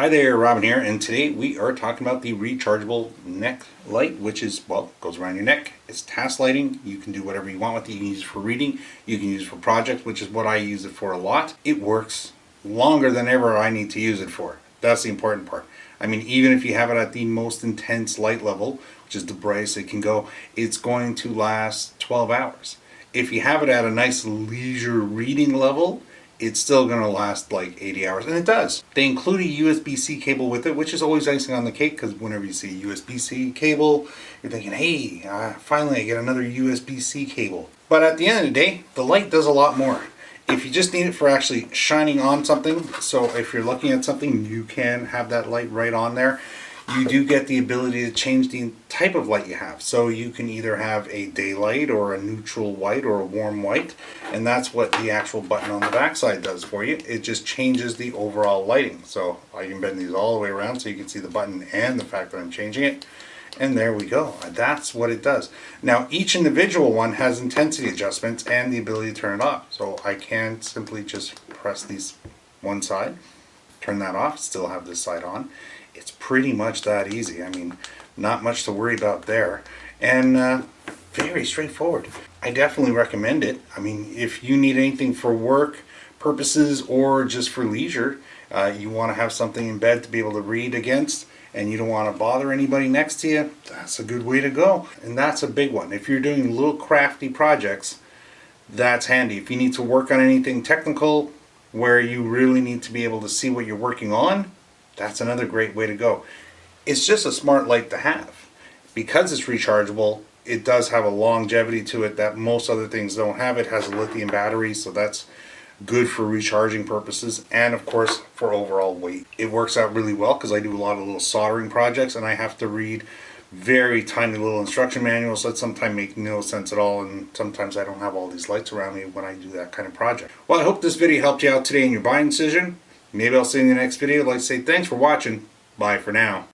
Hi there, Robin here, and today we are talking about the rechargeable neck light, which is, well, goes around your neck. It's task lighting. You can do whatever you want with it. You can use it for reading. You can use it for projects, which is what I use it for a lot. It works longer than ever I need to use it for. That's the important part. I mean, even if you have it at the most intense light level, which is the brightest it can go, it's going to last 12 hours. If you have it at a nice leisure reading level, it's still going to last like 80 hours, and it does. They include a USB-C cable with it, which is always icing on the cake, because whenever you see a USB-C cable, you're thinking, hey, finally I get another USB-C cable. But at the end of the day, the light does a lot more. If you just need it for actually shining on something, so if you're looking at something, you can have that light right on there. You do get the ability to change the type of light you have. So you can either have a daylight or a neutral white or a warm white, and that's what the actual button on the back side does for you. It just changes the overall lighting. So I can bend these all the way around so you can see the button and the fact that I'm changing it. And there we go. That's what it does. Now each individual one has intensity adjustments and the ability to turn it off. So I can simply just press these one side, turn that off, still have this side on. It's pretty much that easy. I mean, not much to worry about there, and very straightforward. I definitely recommend it. I mean, if you need anything for work purposes or just for leisure, you want to have something in bed to be able to read against, and you don't want to bother anybody next to you, that's a good way to go. And that's a big one. If you're doing little crafty projects, that's handy. If you need to work on anything technical where you really need to be able to see what you're working on, that's another great way to go. It's just a smart light to have. Because it's rechargeable, it does have a longevity to it that most other things don't have. It has a lithium battery, so that's good for recharging purposes, and of course for overall weight. It works out really well because I do a lot of little soldering projects and I have to read very tiny little instruction manuals that sometimes make no sense at all, and sometimes I don't have all these lights around me when I do that kind of project. Well, I hope this video helped you out today in your buying decision. Maybe I'll see you in the next video. I'd like to say thanks for watching. Bye for now.